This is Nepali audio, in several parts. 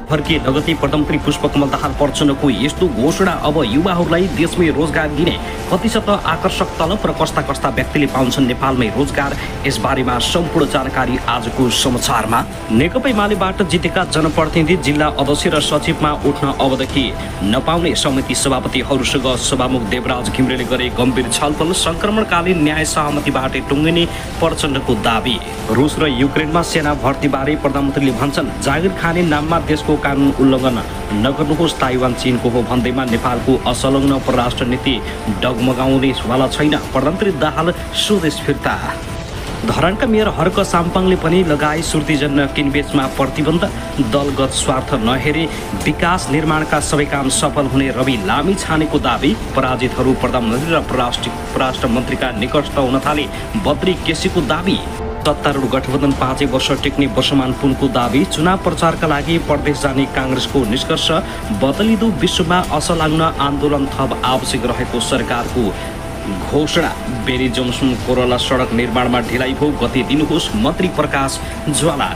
फर्किए नगदी प्रधानमन्त्री पुष्पकमल दाहाल प्रचण्डको यस्तो घोषणा अब युवाहरूलाई देशमै रोजगार दिने कतिसत आकर्षक तलब र कस्ता कस्ता व्यक्तिले पाउँछन् नेपालमै रोजगार, यसबारेमा सम्पूर्ण जानकारी आजको समाचारमा। नेकपा एमालेबाट जितेका जनप्रतिनिधि जिल्ला अध्यक्ष र सचिवमा उठ्न अबदेखि नपाउने समिति सभापतिहरूसँग सभामुख देवराज घिमिरेले गरे गम्भीर छलफल, संक्रमणकालीन न्याय सहमतिबाट टुङ्गिने प्रचण्डको दाबी। रुस र युक्रेनमा सेना भर्तीबारे प्रधानमन्त्रीले भन्छन् जागिर खाने नाममा देशको कानुन उल्लङ्घन नगर्नुहोस्, ताइवान चीनको हो भन्दैमा नेपालको असंलग्न परराष्ट्र नीति डगमगाउने वाला छैन, प्रधानमन्त्री दाहाल स्वदेश फिर्ता। धरानका मेयर हर्क साम्पाङले पनि लगाए सुर्तीजन्य किनबेचमा प्रतिबन्ध, दलगत स्वार्थ नहेरे विकास निर्माणका सबै काम सफल हुने रवि लामी छानेको दाबी। पराजितहरू प्रधानमन्त्री र परराष्ट्र मन्त्रीका निकटस्थ हुन थाले, बद्री केसीको दाबी। सत्तारूढ गठबन्धन 5 वर्ष टेक्ने वर्षमान पुनको दाबी। चुनाव प्रचारका लागि प्रदेश जाने काङ्ग्रेसको निष्कर्ष, बदलिदो विश्वमा असर लाग्न आन्दोलन थप आवश्यक रहेको सरकारको घोषणा। बेरी जोन्सन कोरोला सडक निर्माणमा ढिलाइ भयो, गति दिनुहोस्, मन्त्री प्रकाश ज्वाला।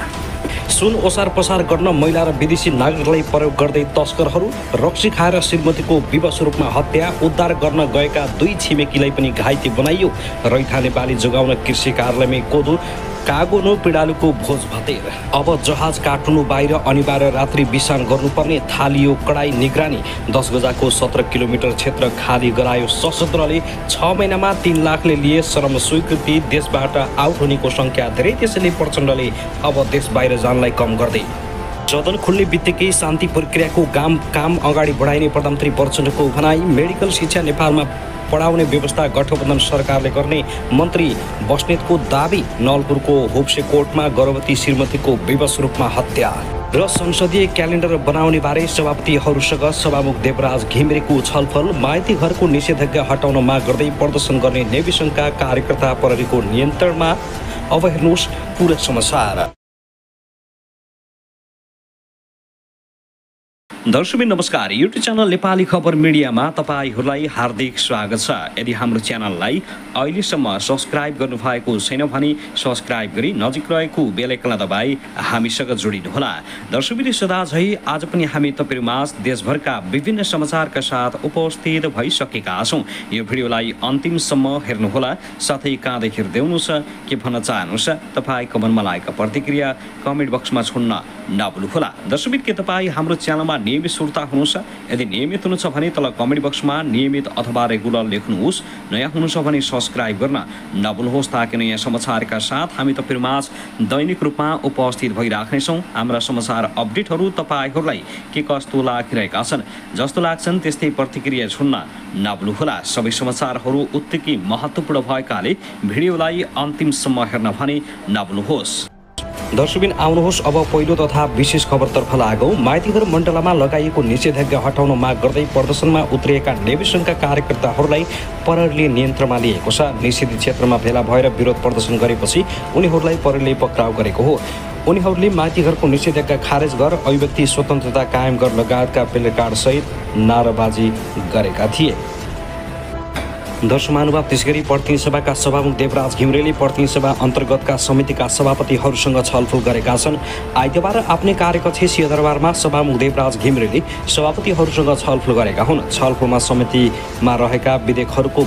सुन ओसार पसार गर्न महिला र विदेशी नागरिकलाई प्रयोग गर्दै तस्करहरू, रक्सी खाएर श्रीमतीको विवश रूपमा हत्या, उद्धार गर्न गएका 2 छिमेकीलाई पनि घाइते बनाइयो। रैथाने बाली जोगाउन कृषि कार्यालयमै कोदो कागोनो पिडालुको भोज भतेर। अब जहाज काठमाडौँ बाहिर अनिवार्य रात्रि विश्राम गर्नुपर्ने, थालियो कडाई निगरानी। 10 गजाको 17 किलोमिटर क्षेत्र खाली गरायो सशस्त्रले। 6 महिनामा 3 लाखले लिए श्रम स्वीकृति। देशबाट आउट हुनेको संख्या धेरै, त्यसैले प्रचण्डले अब देश बाहिर जानलाई कम गर्दै। सदन खुल्ने बित्तिकै शान्ति प्रक्रियाको काम अगाडि बढाइने प्रधानमन्त्री प्रचण्डको भनाई। मेडिकल शिक्षा नेपालमा पढाउने व्यवस्था गठबन्धन सरकारले गर्ने मन्त्री बस्नेतको दाबी। नलपुरको होप्से कोर्टमा गर्भवती श्रीमतीको विवश रूपमा हत्या र संसदीय क्यालेन्डर बनाउने बारे सभापतिहरूसँग सभामुख देवराज घिमिरेको छलफल। माइती घरको निषेधाज्ञा हटाउन माग गर्दै प्रदर्शन गर्ने नेवी सङ्घका कार्यकर्ता प्रहरीको नियन्त्रणमा। अब हेर्नुहोस् पूरा समाचार। दर्शक नमस्कार, युट्युब च्यानल नेपाली खबर मिडियामा तपाईहरूलाई हार्दिक स्वागत छ। यदि हाम्रो च्यानललाई अहिलेसम्म सब्स्क्राइब गर्नुभएको छैन भने सब्स्क्राइब गरी नजिक रहेको बेल आइकन दबाई हामीसँग जोडिनुहोला। दर्शक सदा झै आज पनि हामी तपाईहरुमाझ देशभरका विभिन्न समाचारका साथ उपस्थित भइसकेका छौँ। यो भिडियोलाई अन्तिमसम्म हेर्नुहोला, साथै कहाँ हेर्दैहुनुहुन्छ, के भन्न चाहनुहुन्छ, तपाईको मनमा लागेका प्रतिक्रिया कमेन्ट बक्समा छोड्न नभुल्नुहोला। दर्शक के तपाईँ हाम्रो च्यानलमा नियमित श्रोता हुनुहुन्छ? यदि नियमित हुनुहुन्छ भने तल कमेन्ट बक्समा नियमित अथवा रेगुलर लेख्नुहोस्। नयाँ हुनुहुन्छ भने सब्स्क्राइब गर्न नभुल्नुहोस्, ताकि नयाँ समाचारका साथ हामी तपाईहरुमाझ दैनिक रूपमा उपस्थित भइराख्नेछौँ। हाम्रा समाचार अपडेटहरू तपाईहरूलाई के कस्तो लागिरहेका छन्, जस्तो लाग्छन् त्यस्तै प्रतिक्रिया छोड्न नभुल्नुहोला। सबै समाचारहरू उत्तिकै महत्त्वपूर्ण भएकाले भिडियोलाई अन्तिमसम्म हेर्न भने नभुल्नुहोस्। दर्शकबिन आउनुहोस् अब पहिलो तथा विशेष खबरतर्फ लागौँ। माइतीघर मण्डलमा लगाइएको निषेधाज्ञा हटाउन माग गर्दै प्रदर्शनमा उत्रिएका नेवी सङ्घका कार्यकर्ताहरूलाई प्रहरीले नियन्त्रणमा लिएको छ। निषेधित क्षेत्रमा भेला भएर विरोध प्रदर्शन गरेपछि उनीहरूलाई प्रहरीले पक्राउ गरेको हो। उनीहरूले माइतीघरको निषेधाज्ञा खारेज गर, अभिव्यक्ति स्वतन्त्रता कायम गर लगायतका प्लेकार्डसहित नाराबाजी गरेका थिए। दर्शक महानुभाव, त्यसगरी प्रतिनिधि सभाका सभामुख देवराज घिमिरेले प्रतिनिधि सभा अन्तर्गतका समितिका सभापतिहरूसँग छलफल गरेका छन्। आइतबार आफ्नै कार्यकक्ष सिंहदरबारमा सभामुख देवराज घिमिरेले सभापतिहरूसँग छलफल गरेका हुन्। छलफलमा समितिमा रहेका विधेयकहरूको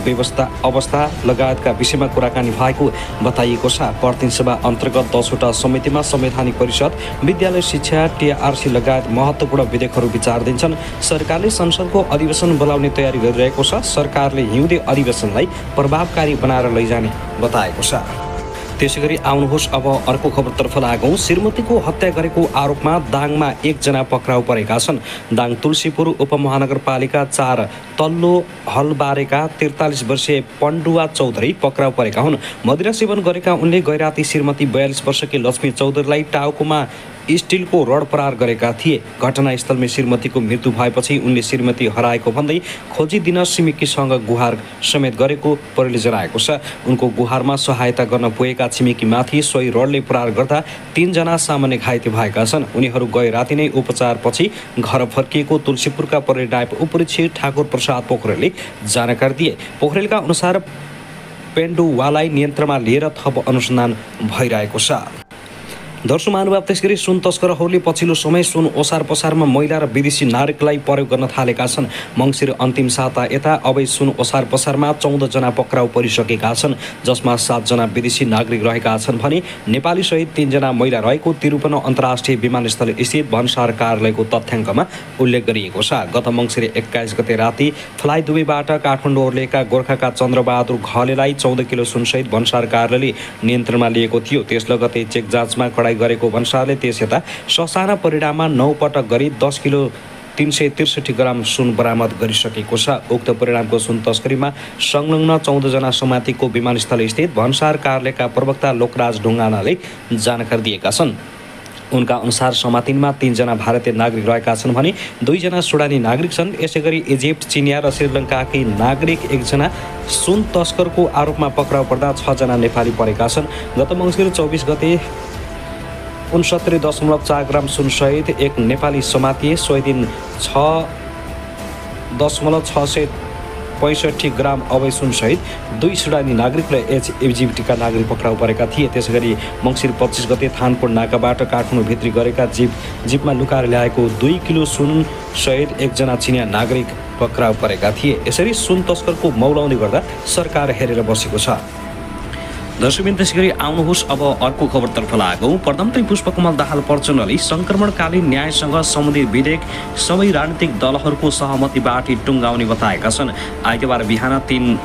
अवस्था लगायतका विषयमा कुराकानी भएको बताइएको छ। प्रतिनिधि सभा अन्तर्गत 10वटा समितिमा संवैधानिक परिषद, विद्यालय शिक्षा, टिआरसी लगायत महत्त्वपूर्ण विधेयकहरू विचार दिन्छन्। सरकारले संसदको अधिवेशन बोलाउने तयारी गरिरहेको छ। सरकारले हिउँदे अधिवेशनलाई प्रभावकारी बनाएर लैजाने बताएको छ। त्यसैगरी आउनुहोस् अब अर्को खबरतर्फ लागौँ। श्रीमतीको हत्या गरेको आरोपमा दाङमा 1 जना पक्राउ परेका छन्। दाङ तुलसीपुर उपमहानगरपालिका 4 तल्लो हलबारेका 43 वर्षीय पण्डुवा चौधरी पक्राउ परेका हुन्। मदिरा सेवन गरेका उनले गैराती श्रीमती 42 वर्षकी लक्ष्मी चौधरीलाई टाउकोमा स्टिलको रड प्रहार गरेका थिए। घटनास्थलमै श्रीमतीको मृत्यु भएपछि उनले श्रीमती हराएको भन्दै खोजी दिन छिमेकीसँग गुहार समेत गरेको प्रहरीले जनाएको छ। उनको गुहारमा सहायता गर्न पुगेका छिमेकीमाथि सोही रडले प्रहार गर्दा 3 जना सामान्य घाइते भएका छन्। उनीहरू गए राति नै उपचारपछि घर फर्किएको तुलसीपुरका प्रहरी नायब उपरीक्षक ठाकुर प्रसाद पोखरेलले जानकारी दिए। पोखरेलका अनुसार पेन्डुवालाई नियन्त्रणमा लिएर थप अनुसन्धान भइरहेको छ। दर्शक महानुभाव, त्यसगरी सुन तस्करहरूले पछिल्लो समय सुन ओसार पसारमा महिला र विदेशी नागरिकलाई प्रयोग गर्न थालेका छन्। मङ्सिर अन्तिम साता यता अवैध सुन ओसार पसारमा 14 जना पक्राउ परिसकेका छन्, जसमा 7 जना विदेशी नागरिक रहेका छन् भने नेपाली सहित 3 जना महिला रहेको तिरुपन अन्तर्राष्ट्रिय विमानस्थल स्थित भन्सार कार्यालयको तथ्याङ्कमा उल्लेख गरिएको छ। गत मङ्सिर 21 गते राति फ्लाइ दुबईबाट काठमाडौँ ओर्लेका गोर्खाका चन्द्रबहादुर घलेलाई 14 किलो सुनसहित भन्सार कार्यालयले नियन्त्रणमा लिएको थियो। त्यस लगतै चेक जाँचमा कडाई गरेको भन्सारले त्यस यता ससाना परिणाममा 9 पटक गरी 10 किलो 363 ग्राम सुन बरामद गरिसकेको छ। उक्त परिणामको सुन तस्करीमा संलग्न 14 जना समातिको विमानस्थल स्थित भन्सार कार्यालयका प्रवक्ता लोकराज ढुङ्गानाले जानकारी दिएका छन्। उनका अनुसार समातिनमा 3 जना भारतीय नागरिक रहेका छन् भने 2 जना सुडानी नागरिक छन्। यसैगरी इजिप्ट, चिनिया र श्रीलङ्काकै नागरिक 1 जना सुन तस्करको आरोपमा पक्राउ पर्दा 6 जना नेपाली परेका छन्। गत मङ्सिर 24 गते 69.4 ग्राम सुनसहित एक नेपाली समातिए। सोही दिन 6.665 ग्राम अवैध सुनसहित 2 सुडानी नागरिक र इजिप्टका नागरिक पक्राउ परेका थिए। त्यसैगरी मङ्सिर 25 गते थानपुर नाकाबाट काठमाडौँ भित्री गरेका जीपमा लुकाएर ल्याएको 2 किलो सुनसहित 1 जना चिनिया नागरिक पक्राउ परेका थिए। यसरी सुन तस्करको मौलाउने गर्दा सरकार हेरेर बसेको छ। दर्शकबिन, त्यसैगरी आउनुहोस् अब अर्को खबरतर्फ लागौँ। प्रधानमन्त्री पुष्पकमल दाहाल प्रचण्डले सङ्क्रमणकालीन न्यायसँग सम्बन्धित विधेयक सबै राजनीतिक दलहरूको सहमतिबाट टुङ्गाउने बताएका छन्। आइतबार बिहान 3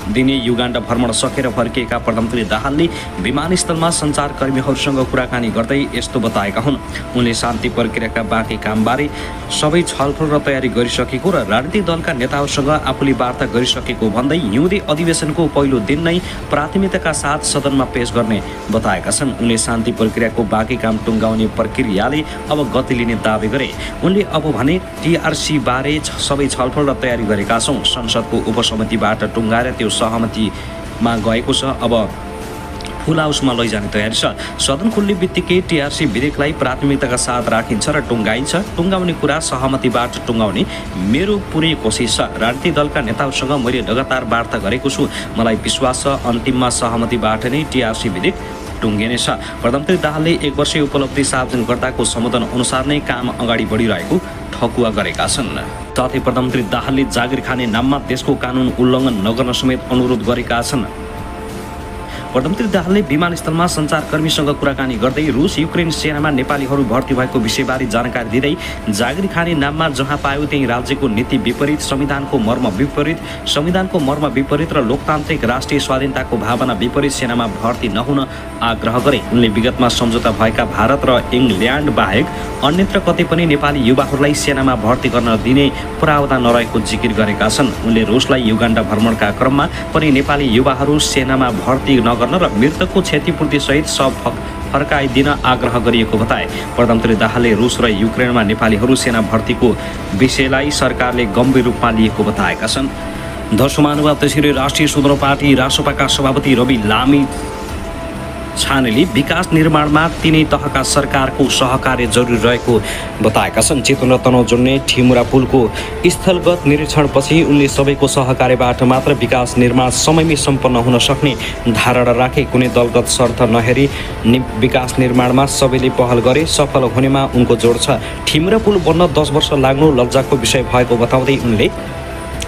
दिने युगाण्डा भ्रमण सकेर फर्किएका प्रधानमन्त्री दाहालले विमानस्थलमा सञ्चारकर्मीहरूसँग कुराकानी गर्दै यस्तो बताएका हुन्। उनले शान्ति प्रक्रियाका बाँकी कामबारे सबै छलफल र तयारी गरिसकेको र राजनीतिक दलका नेताहरूसँग आफूले वार्ता गरिसकेको भन्दै हिउँदे अधिवेशनको पहिलो दिन नै प्राथमिकताका साथ सदनमा पेश गर्ने बताएका छन्। उनले शान्ति प्रक्रियाको बाँकी काम टुङ्गाउने प्रक्रियाले अब गति लिने दावी गरे। उनले अब भने टिआरसी बारे सबै छलफल र तयारी गरेका छौँ। संसदको उपसमितिबाट टुङ्गाएर त्यो सहमतिमा गएको छ। अब फुल हाउसमा लैजाने तयारी छ। सदन खुल्ने बित्तिकै टिआरसी विधेयकलाई प्राथमिकताका साथ राखिन्छ र टुङ्गाइन्छ। टुङ्गाउने कुरा सहमतिबाट टुङ्गाउने मेरो पुरै कोसिस छ। राजनीतिक दलका नेताहरूसँग मैले लगातार वार्ता गरेको छु। मलाई विश्वास छ अन्तिममा सहमतिबाट नै टिआरसी विधेयक टुङ्गिनेछ। प्रधानमन्त्री दाहालले 1 वर्षीय उपलब्धि सार्वजनिक गर्दाको सम्बोधन अनुसार नै काम अगाडि बढिरहेको ठकुवा गरेका छन्। साथै प्रधानमन्त्री दाहालले जागिर खाने नाममा देशको कानुन उल्लङ्घन नगर्न समेत अनुरोध गरेका छन्। प्रधानमन्त्री दाहालले विमानस्थलमा सञ्चारकर्मीसँग कुराकानी गर्दै रुस युक्रेन सेनामा नेपालीहरू भर्ती भएको विषयबारे जानकारी दिँदै जागिर खाने नाममा जहाँ पायो त्यही राज्यको नीति विपरीत, संविधानको मर्म विपरीत र लोकतान्त्रिक राष्ट्रिय स्वाधीनताको भावना विपरीत सेनामा भर्ती नहुन आग्रह गरे। उनले विगतमा सम्झौता भएका भारत र इङ्ल्यान्ड बाहेक अन्यत्र कतै पनि नेपाली युवाहरूलाई सेनामा भर्ती गर्न दिने प्रावधान नरहेको जिकिर गरेका छन्। उनले रुसलाई युगाण्डा भ्रमणका क्रममा पनि नेपाली युवाहरू सेनामा भर्ती नगर्न र मृतकको क्षतिपूर्ति सहित सब फर्काइदिन आग्रह गरिएको बताए। प्रधानमन्त्री दाहालले रुस र युक्रेनमा नेपालीहरू सेना भर्तीको विषयलाई सरकारले गम्भीर रूपमा लिएको बताएका छन्। दर्शक महानुभाव, त्यसरी राष्ट्रिय स्वतन्त्र पार्टी रासपाका सभापति रवि लामी छानेले विकास निर्माणमा तिनै तहका सरकारको सहकार्य जरुरी रहेको बताएका छन्। चितवन र तनहुँ जोड्ने ठिमुरा पुलको स्थलगत निरीक्षणपछि उनले सबैको सहकार्यबाट मात्र विकास निर्माण समयमै सम्पन्न हुन सक्ने धारणा राखे। कुनै दलगत शर्त नहेरी विकास निर्माणमा सबैले पहल गरे सफल हुनेमा उनको जोड छ। ठिमुरा पुल बन्न 10 वर्ष लाग्नु लज्जाको विषय भएको बताउँदै उनले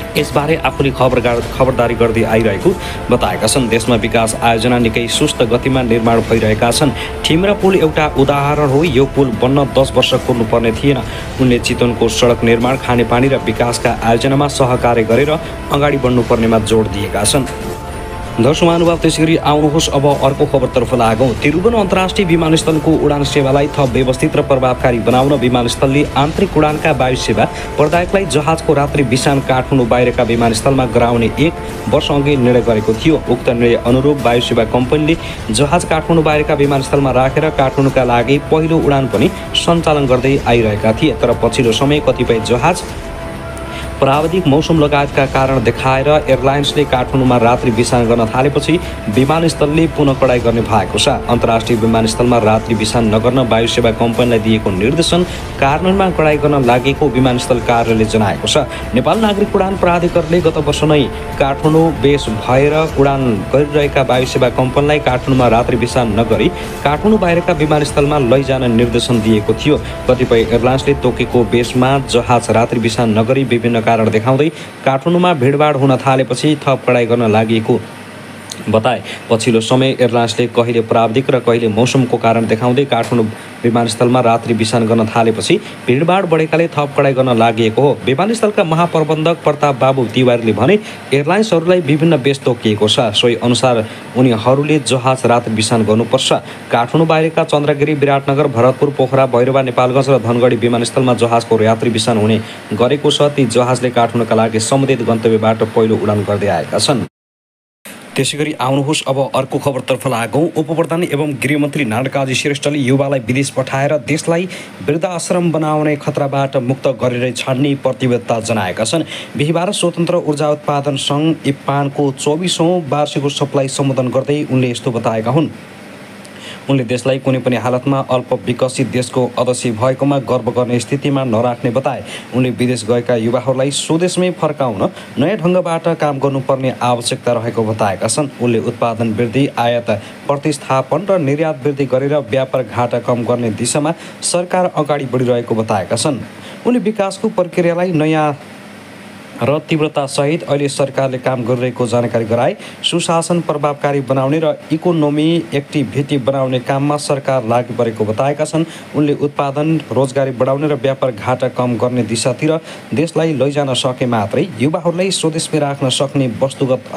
यसबारे आफूले खबरदारी गर्दै आइरहेको बताएका छन्। देशमा विकास आयोजना निकै सुस्त गतिमा निर्माण भइरहेका छन्। ठिमुरा पुल एउटा उदाहरण हो। यो पुल बन्न 10 वर्ष कुर्नुपर्ने थिएन। उनले चितवनको सडक निर्माण, खानेपानी र विकासका आयोजनामा सहकार्य गरेर अगाडि बढ्नुपर्नेमा जोड दिएका छन्। दर्शक महानुभाव, त्यसैगरी आउनुहोस् अब अर्को खबरतर्फ लागौँ। तिरुवन अन्तर्राष्ट्रिय विमानस्थलको उडान सेवालाई थप व्यवस्थित र प्रभावकारी बनाउन विमानस्थलले आन्तरिक उडानका वायु सेवा प्रदायकलाई जहाजको रात्रि बिसान काठमाडौँ बाहिरका विमानस्थलमा गराउने 1 वर्ष अघि निर्णय गरेको थियो। उक्त निर्णय अनुरूप वायु सेवा कम्पनीले जहाज काठमाडौँ बाहिरका विमानस्थलमा राखेर काठमाडौँका लागि पहिलो उडान पनि सञ्चालन गर्दै आइरहेका थिए। तर पछिल्लो समय कतिपय जहाज प्राविधिक मौसम लगायतका कारण देखाएर एयरलाइन्सले काठमाडौँमा रात्रि बिसान गर्न थालेपछि विमानस्थलले पुनः कडाई गर्ने भएको छ। अन्तर्राष्ट्रिय विमानस्थलमा रात्रि बिसान नगर्न वायु सेवा कम्पनीलाई दिएको निर्देशन कार्यान्वयनमा कडाई गर्न लागेको विमानस्थल कार्यालयले जनाएको छ। नेपाल नागरिक उडान प्राधिकरणले गत वर्ष नै काठमाडौँ बेस भएर उडान गरिरहेका वायु सेवा कम्पनीलाई काठमाडौँमा रात्रि बिसान नगरी काठमाडौँ बाहिरका विमानस्थलमा लैजान निर्देशन दिएको थियो। कतिपय एयरलाइन्सले तोकेको बेसमा जहाज रात्रि बिसान नगरी विभिन्न कारण देखाउँदै काठमाडौँमा भिडभाड हुन थालेपछि थप कडाई गर्न लागेको बताए। पछिल्लो समय एयरलाइन्सले कहिले प्राविधिक र कहिले मौसमको कारण देखाउँदै काठमाडौँ विमानस्थलमा रात्रि बिसान गर्न थालेपछि भिडभाड बढेकाले थप कडाई गर्न लागेको हो। विमानस्थलका महाप्रबन्धक प्रताप बाबु तिवारीले भने एयरलाइन्सहरूलाई विभिन्न बेस तोकिएको छ, सोही अनुसार उनीहरूले जहाज रात्रि बिसान गर्नुपर्छ। काठमाडौँ बाहिरका चन्द्रगिरी, विराटनगर, भरतपुर, पोखरा, भैरवा, नेपालगञ्ज र धनगढी विमानस्थलमा जहाजको यात्री बिसान हुने गरेको छ। ती जहाजले काठमाडौँका लागि सम्बन्धित गन्तव्यबाट पहिलो उडान गर्दै आएका छन्। त्यसैगरी आउनुहोस् अब अर्को खबरतर्फ लागौँ। उपप्रधान एवं गृहमन्त्री नारायणकाजी श्रेष्ठले युवालाई विदेश पठाएर देशलाई वृद्धाश्रम बनाउने खतराबाट मुक्त गरेर छाड्ने प्रतिबद्धता जनाएका छन्। बिहिबार स्वतन्त्र ऊर्जा उत्पादन सङ्घ इप्पानको 24औं वार्षिक उत्सवलाई सम्बोधन गर्दै उनले यस्तो बताएका हुन्। उनले देशलाई कुनै पनि हालतमा अल्प विकसित देशको अध्यक्ष भएकोमा गर्व गर्ने स्थितिमा नराख्ने बताए। उनले विदेश गएका युवाहरूलाई स्वदेशमै फर्काउन नयाँ ढङ्गबाट काम गर्नुपर्ने आवश्यकता रहेको बताएका छन्। उनले उत्पादन वृद्धि, आयात प्रतिस्थापन र निर्यात वृद्धि गरेर व्यापार घाटा कम गर्ने दिशामा सरकार अगाडि बढिरहेको बताएका छन्। उनले विकासको प्रक्रियालाई नयाँ र तीव्रतासहित अहिले सरकारले काम गरिरहेको जानकारी गराए। सुशासन प्रभावकारी बनाउने र इकोनोमी एक्टिभिटी बनाउने काममा सरकार लागि परेको बताएका छन्। उनले उत्पादन, रोजगारी बढाउने र व्यापार घाटा कम गर्ने दिशातिर देशलाई लैजान सके मात्रै युवाहरूलाई स्वदेशमै राख्न सक्ने वस्तुगत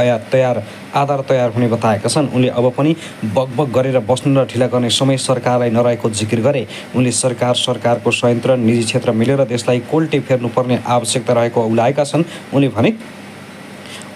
आधार तयार हुने बताएका छन्। उनले अब पनि बकबक गरेर बस्नु र ढिला गर्ने समय सरकारलाई नरहेको जिकिर गरे। उनले सरकारको संयन्त्र, निजी क्षेत्र मिलेर देशलाई कोल्टे फेर्नुपर्ने आवश्यकता रहेको औलाएका छन्। उनले भने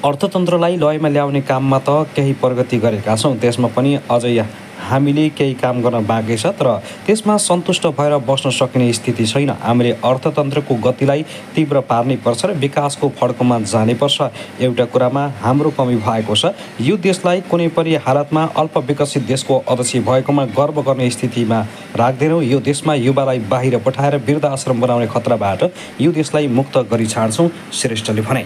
अर्थतन्त्रलाई लयमा ल्याउने काममा त केही प्रगति गरेका छौँ, त्यसमा पनि अझै हामीले केही काम गर्न बाँकी छ, तर त्यसमा सन्तुष्ट भएर बस्न सकिने स्थिति छैन। हामीले अर्थतन्त्रको गतिलाई तीव्र पार्नै पर्छ र विकासको फड्कोमा जानैपर्छ। एउटा कुरामा हाम्रो कमी भएको छ, यो देशलाई कुनै पनि हालतमा अल्प विकसित देशको अध्यक्ष भएकोमा गर्व गर्ने स्थितिमा राख्दैनौँ। यो देशमा युवालाई बाहिर पठाएर वृद्धाश्रम बनाउने खतराबाट यो देशलाई मुक्त गरी छाड्छौँ, श्रेष्ठले भने।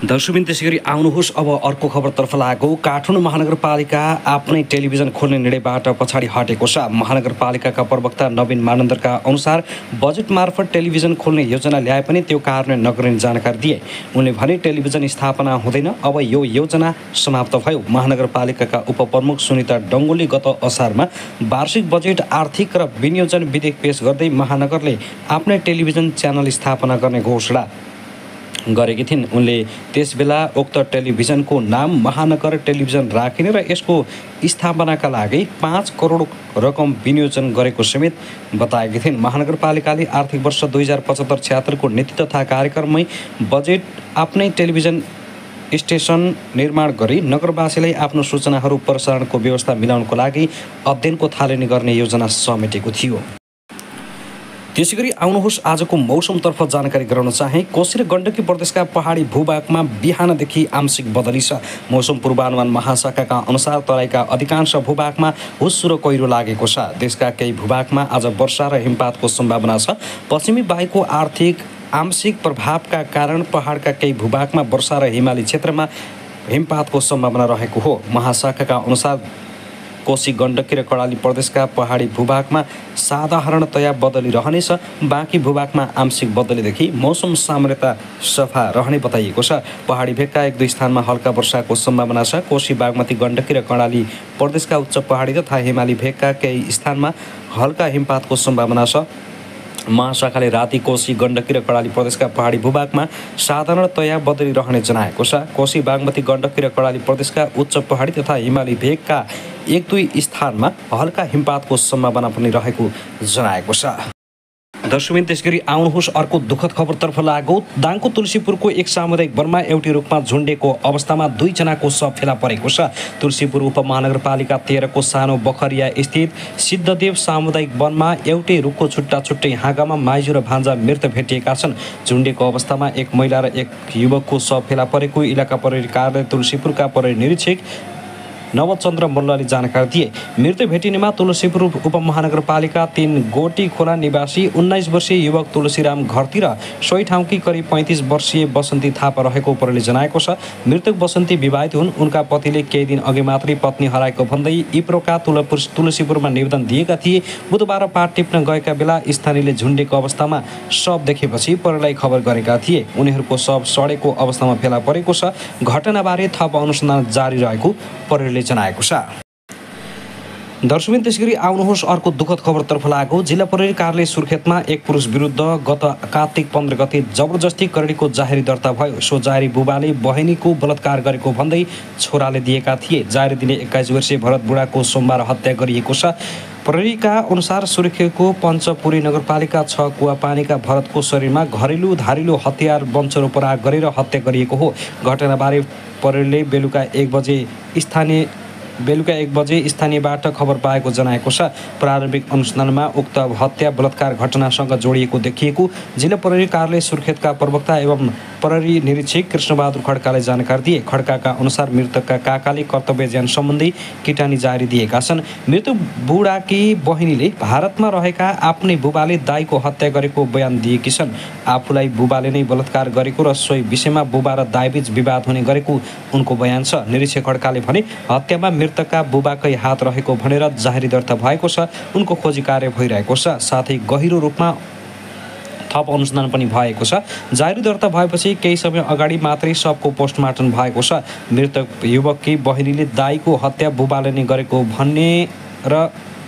दर्शकबिन त्यसै गरी आउनुहोस् अब अर्को खबरतर्फ लागौँ। काठमाडौँ महानगरपालिका आफ्नै टेलिभिजन खोल्ने निर्णयबाट पछाडि हटेको छ। महानगरपालिकाका प्रवक्ता नवीन मानन्दरका अनुसार बजेट मार्फत टेलिभिजन खोल्ने योजना ल्याए पनि त्यो कार्यान्वयन नगर्ने जानकारी दिए। उनले भने टेलिभिजन स्थापना हुँदैन, अब यो योजना समाप्त भयो। महानगरपालिकाका उपप्रमुख सुनिता डङ्गोले गत असारमा वार्षिक बजेट, आर्थिक र विनियोजन विधेयक पेश गर्दै महानगरले आफ्नै टेलिभिजन च्यानल स्थापना गर्ने घोषणा गरेकी थिइन्। उनले त्यसबेला उक्त टेलिभिजनको नाम महानगर टेलिभिजन राखिने र यसको स्थापनाका लागि 5 करोड रकम विनियोजन गरेको समेत बताएकी थिइन्। महानगरपालिकाले आर्थिक वर्ष 2075-76 को नीति तथा कार्यक्रममै बजेट आफ्नै टेलिभिजन स्टेसन निर्माण गरी नगरवासीलाई आफ्नो सूचनाहरू प्रसारणको व्यवस्था मिलाउनको लागि अध्ययनको थालनी गर्ने योजना समेटेको थियो। त्यसैगरी आउनुहोस् आजको मौसमतर्फ जानकारी गराउन चाहे। कोशी र गण्डकी प्रदेशका पहाडी भूभागमा बिहानदेखि आंशिक बदली छ। मौसम पूर्वानुमान महाशाखाका अनुसार तराईका अधिकांश भूभागमा हुस्सु र पहिरो लागेको छ। देशका केही भूभागमा आज वर्षा र हिमपातको सम्भावना छ। पश्चिमी वायुको आंशिक प्रभावका कारण पहाडका केही भूभागमा वर्षा र हिमाली क्षेत्रमा हिमपातको सम्भावना रहेको हो। महाशाखाका अनुसार कोशी, गण्डकी र कर्णाली प्रदेशका पहाडी भूभागमा साधारणतया बदली रहनेछ। बाँकी भूभागमा आंशिक बदलीदेखि मौसम सामान्यतया सफा रहने बताइएको छ। पहाडी भेगका 1-2 स्थानमा हल्का वर्षाको सम्भावना छ। कोशी, बागमती, गण्डकी र कर्णाली प्रदेशका उच्च पहाडी तथा हिमाली भेगका केही स्थानमा हल्का हिमपातको सम्भावना छ। महाशाखाले राति कोशी, गण्डकी र कर्णाली प्रदेशका पहाडी भूभागमा साधारणतया बदली रहने जनाएको छ। कोशी, बागमती, गण्डकी र कर्णाली प्रदेशका उच्च पहाडी तथा हिमाली भेगका 1-2 स्थानमा हल्का हिमपातको सम्भावना पनि रहेको जनाएको छ। दर्शकबिन त्यसगरी आउनुहोस् अर्को दुःखद खबरतर्फ लागौ। दाङको तुलसीपुरको एक सामुदायिक वनमा एउटै रुखमा झुन्डेको अवस्थामा 2 जनाको शव फेला परेको छ। तुलसीपुर उपमहानगरपालिका 13 को सानो बखरिया स्थित सिद्धदेव सामुदायिक वनमा एउटै रुखको छुट्टा छुट्टै हाँगामा माइजू र भान्जा मृत भेटिएका छन्। झुन्डेको अवस्थामा एक महिला र एक युवकको शव फेला परेको इलाका प्रहरी कार्यालय तुलसीपुरका प्रहरी निरीक्षक नवचन्द्र मल्लले जानकारी दिए। मृत भेटिनेमा तुलसीपुर उपमहानगरपालिका 3 गोटी खोला निवासी 19 वर्षीय युवक तुलसीराम घरती र सोही ठाउँकी करिब 35 वर्षीय बसन्ती थापा रहेको प्रहरीले जनाएको छ। मृतक बसन्ती विवाहित हुन्। उनका पतिले केही दिन अघि मात्रै पत्नी हराएको भन्दै इप्रोका तुलसीपुरमा निवेदन दिएका थिए। बुधबार पाट टिप्न गएका बेला स्थानीयले झुन्डेको अवस्थामा शव देखेपछि प्रहरीलाई खबर गरेका थिए। उनीहरूको शव सडेको अवस्थामा फेला परेको छ। घटनाबारे थप अनुसन्धान जारी रहेको प्रहरीले जनाएको छ। दर्शकबिन त्यसगरी आउनुहोस् अर्को दुःखद खबरतर्फ लागौ। जिल्ला प्रहरी कार्यालय सुर्खेतमा एक पुरुष विरुद्ध गत कार्तिक 15 गते जबरजस्ती करडीको जाहेरी दर्ता भयो। सो जाहेरी बुबाले बहिनीको बलात्कार गरेको भन्दै छोराले दिएका थिए। जाहेरी दिने 21 वर्षीय भरत बुढाको सोमबार हत्या गरिएको छ। प्रहरीका अनुसार सुर्खेतको पञ्चपुरी नगरपालिका 6 कुवापानीका भरतको शरीरमा घरेलु धारिलो हतियार बन्चरो प्रहार गरेर हत्या गरिएको हो। घटनाबारे प्रहरीले बेलुका 1 बजे स्थानीयबाट खबर पाएको जनाएको छ। प्रारम्भिक अनुसन्धानमा उक्त हत्या बलात्कार घटनासँग जोडिएको देखिएको जिल्ला प्रहरी कार्यालय सुर्खेतका प्रवक्ता एवं प्रहरी निरीक्षक कृष्णबहादुर खड्काले जानकारी दिए। खड्काका अनुसार मृतकका काकाले कर्तव्य ज्यान सम्बन्धी किटानी जारी दिएका छन्। मृतक बुढाकी बहिनीले भारतमा रहेका आफ्नै बुबाले दाइको हत्या गरेको बयान दिएकी छन्। आफूलाई बुबाले नै बलात्कार गरेको र सोही विषयमा बुबा र दाइबीच विवाद हुने गरेको उनको बयान छ। निरीक्षक खड्काले भने हत्यामा मृतकका बुबाकै हात रहेको भनेर जाहेरी दर्ता भएको छ। उनको खोजी कार्य भइरहेको छ। साथै गहिरो रूपमा थप अनुसन्धान पनि भएको छ। जाहेरी दर्ता भएपछि केही समय अगाडि मात्रै शवको पोस्टमार्टम भएको छ। मृतक युवककी बहिनीले दाइको हत्या बुबाले नै गरेको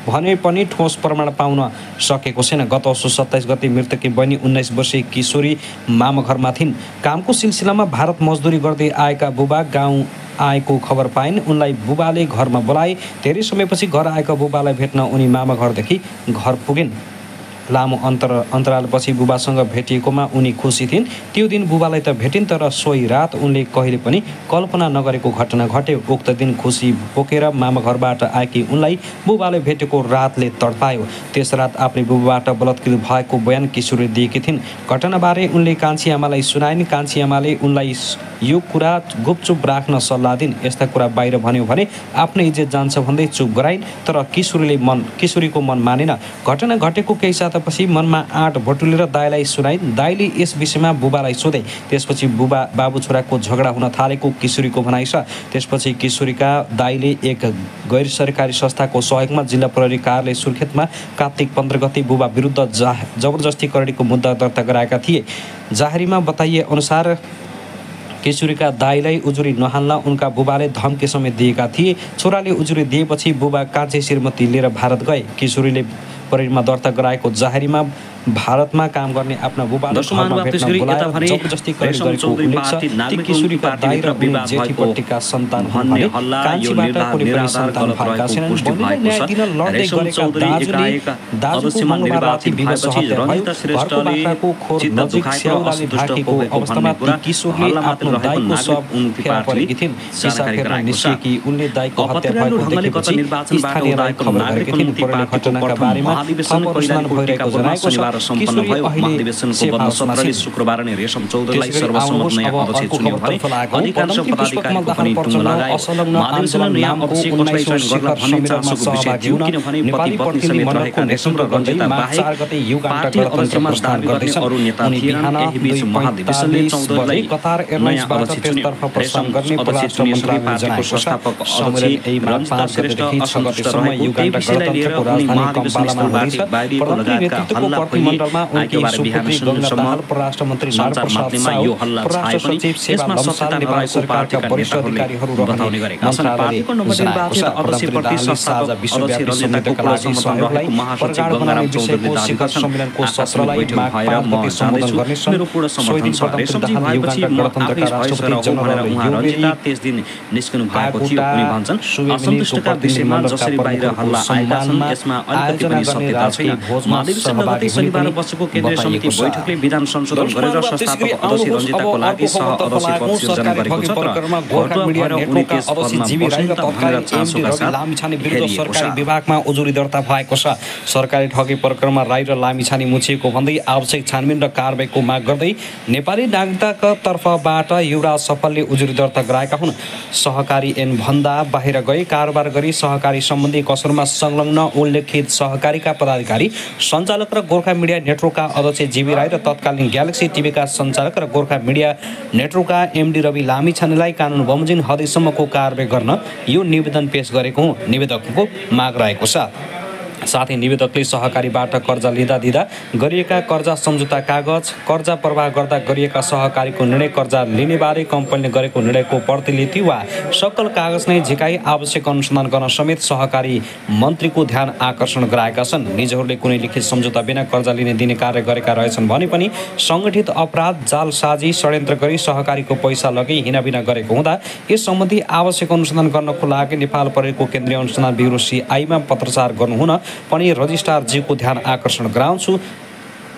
भने पनि ठोस प्रमाण पाउन सकेको छैन। गत असोज 27 गते मृतककी बहिनी 19 वर्षीय किशोरी मामा घरमा थिइन्। कामको सिलसिलामा भारत मजदुरी गर्दै आएका बुबा गाउँ आएको खबर पाइन्। उनलाई बुबाले घरमा बोलाए। धेरै समयपछि घर आएका बुबालाई भेट्न उनी मामा घरदेखि घर पुगिन्। लामो अन्तरालपछि बुबासँग भेटिएकोमा उनी खुसी थिइन्। त्यो दिन बुबालाई त भेटिन्, तर सोही रात उनले कहिले पनि कल्पना नगरेको घटना घट्यो। उक्त दिन खुसी बोकेर मामा घरबाट आएकी उनलाई बुबाले भेटेको रातले तडपायो। त्यस रात आफ्नै बुबाबाट बलात्कृत भएको बयान किशोरले दिएकी थिइन्। घटनाबारे उनले कान्छी आमालाई सुनाइन्। कान्छी आमाले उनलाई यो कुरा गुपचुप राख्न सल्लाह दिन्। यस्ता कुरा बाहिर भन्यो भने आफ्नै इज्जत जान्छ भन्दै चुप गराइन्, तर किशोरीको मन मानेन। घटना घटेको केही सातापछि मनमा आँट बटुलेर दाइलाई सुनाइन्। दाइले यस विषयमा बुबालाई सोधे। त्यसपछि बाबु छोराको झगडा हुन थालेको किशोरीको भनाइ छ। त्यसपछि किशोरीका दाइले एक गैर सरकारी संस्थाको सहयोगमा जिल्ला प्रहरी कार्यालय सुर्खेतमा कार्तिक 15 गते बुबा विरुद्ध जबरजस्ती करडीको मुद्दा दर्ता गराएका थिए। जाहेरीमा बताइए अनुसार किशोरीका दाइलाई उजुरी नहाल्न उनका बुबाले धम्की समेत दिएका थिए। छोराले उजुरी दिएपछि बुबा कान्छे श्रीमती लिएर भारत गए। किशोरीले प्रहरीमा दर्ता गराएको जाहेरीमा भारतमा काम गर्ने आफ्ना बुबाले घरमा भेट्न बोलाएर जबरजस्ती गरेको उल्लेख छ। ती किशोरीका दाइ र उनी जेठीपट्टिका सन्तान हुन् भने कान्छीबाट कुनै पनि सन्तान भएका छैनन्। बहिनीलाई न्याय दिन लड्दै गरेका दाजुको मङ्गलबार राति विवश हत्या भयो। घरको बाख्राको खोर नजिक स्याउलाले ढाकेको अवस्थामा ती किशोरले आफ्नो दाइको शव फेला परेकी थिइन्। पिसा फेर्न निस्केकी उनले दाइको हत्या भएको देखेपछि स्थानीयलाई खबर गरेकी थिइन्। प्रहरीले घटनाका बारेमा थप अनुसन्धान भइरहेको जनाएको छ। सम्पन्न भयो। महाधिवेशनको बन्द सत्रले शुक्रबार नै रेशम चौधरीलाई सर्वसम्मत नयाँ अध्यक्ष चुन्यो भने अधिकांश पदाधिकारीको पनि टुङ्गो लगायो। महाधिवेशनले नयाँ अध्यक्ष कसलाई चयन गर्न भन्ने चासोको विषय थियो, किनभने पति पत्नी समेत रहेका रेशम र रञ्जिता बाहेक पार्टी अध्यक्षमा दाबी गर्ने अरू नेता थिएनन्। यही बीच महाधिवेशनले चौधरीलाई नयाँ अध्यक्ष चुन्यो। रेशम अध्यक्ष चुनिएसँगै पार्टीको संस्थापक अध्यक्ष रञ्जिता श्रेष्ठ असन्तुष्ट रहेको त्यही विषयलाई लिएर उनी महाधिवेशन स्थलबाट बाहिरिएको लगायतका हल्ला मण्डलमा उनकी सुपुत्री गंगा दाहाल, परराष्ट्र मन्त्री नरप्रसाद साहु, परराष्ट्र सचिव सेवा लम्साल, नेपाल सरकारका वरिष्ठ अधिकारीहरू बताउने गरेका छन्। पार्टीको नवनिर्वाचित अध्यक्षप्रति संस्थापक अध्यक्ष रञ्जिताको लागि सहयोगलाई महासचिव गंगाराम चौधरीले दाबी गर्छन्। आकस्मिक बैठक भएर म जाँदैछु, मेरो पूर्ण समर्थन छ। रेशमजी भएपछि म आफै भएसर हो भनेर उहाँ रञ्जिता त्यस दिन निस्कनु भएको थियो। उनी भन्छन् असन्तुष्टका विषयमा जसरी बाहिर हल्ला आएका छन् यसमा अलिकति पनि सत्यता छैन। महाधिवेशन गते शनिबार शनिबार बसेको केन्द्रीय समिति बैठकले विधान संशोधन गरेर संस्थापक अध्यक्ष रञ्जिताको लागि सह अध्यक्ष पद सिर्जना गरेको छ तर घटुवा भएर उनी त्यस पदमा बस्ने भनेर चासोका साथ लामिछाने विरुद्ध सरकारी विभागमा उजुरी दर्ता भएको छ। सरकारी ठगी प्रकरणमा राई र लामिछाने मुछिएको भन्दै आवश्यक छानबिन र कारबाहीको माग गर्दै नेपाली नागरिकताका तर्फबाट युवराज सफलले उजुरी दर्ता गराएका हुन्। सहकारी ऐन भन्दा बाहिर गई कारोबार गरी सहकारी सम्बन्धी कसरमा संलग्न उल्लेखित सहकारीका पदाधिकारी सञ्चालक र गोर्खा मिडिया नेटवर्कका अध्यक्ष जीवी राई र तत्कालीन ग्यालेक्सी टिभीका सञ्चालक र गोर्खा मिडिया नेटवर्कका एमडी रवि लामिछानेलाई कानुन बमोजिम हदैसम्मको कारबाही गर्न यो निवेदन पेश गरेको निवेदकको माग रहेको छ। साथै निवेदकले सहकारीबाट कर्जा लिँदा गरिएका कर्जा सम्झौता कागज, कर्जा प्रवाह गर्दा गरिएका सहकारीको निर्णय, कर्जा लिनेबारे कम्पनीले गरेको निर्णयको प्रतिलिपि वा सकल कागज नै झिकाई आवश्यक अनुसन्धान गर्न समेत सहकारी मन्त्रीको ध्यान आकर्षण गराएका छन्। निजहरूले कुनै लिखित सम्झौता बिना कर्जा लिने दिने कार्य गरेका रहेछन् भने पनि सङ्गठित अपराध जालसाजी षड्यन्त्र गरी सहकारीको पैसा लगै हिनाबिना गरेको हुँदा यस सम्बन्धी आवश्यक अनुसन्धान गर्नको लागि नेपाल प्रहरीको केन्द्रीय अनुसन्धान ब्युरो सीआईमा पत्रचार गर्नुहुन पनि रजिस्ट्रारजीको ध्यान आकर्षण गराउँछु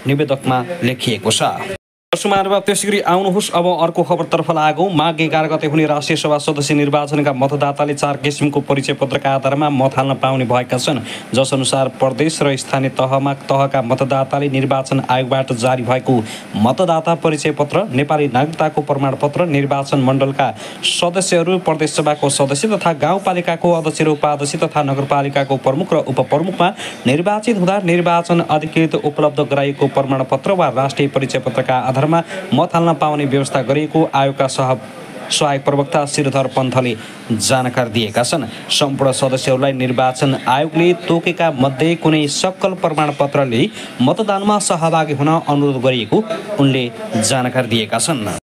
निवेदकमा लेखिएको छ। त्यसैगरी आउनुहोस् अब अर्को खबरतर्फ लागौँ। माघ 11 गते हुने राष्ट्रिय सभा सदस्य निर्वाचनका मतदाताले 4 किसिमको परिचय पत्रका आधारमा मत हाल्न पाउने भएका छन्, जसअनुसार प्रदेश र स्थानीय तहका मतदाताले निर्वाचन आयोगबाट जारी भएको मतदाता परिचय पत्र, नेपाली नागरिकताको प्रमाणपत्र, निर्वाचन मण्डलका सदस्यहरू, प्रदेश सभाको सदस्य तथा गाउँपालिकाको अध्यक्ष र उपाध्यक्ष तथा नगरपालिकाको प्रमुख र उपप्रमुखमा निर्वाचित हुँदा निर्वाचन अधिकृत उपलब्ध गराइएको प्रमाणपत्र वा राष्ट्रिय परिचय पत्रका आधारमा मत हाल्न पाउने व्यवस्था गरिएको आयोगका सहायक प्रवक्ता श्रीधर पन्थले जानकारी दिएका छन्। सम्पूर्ण सदस्यहरूलाई निर्वाचन आयोगले तोकेका मध्ये कुनै सकल प्रमाणपत्रले मतदानमा सहभागी हुन अनुरोध गरिएको उनले जानकारी दिएका छन्।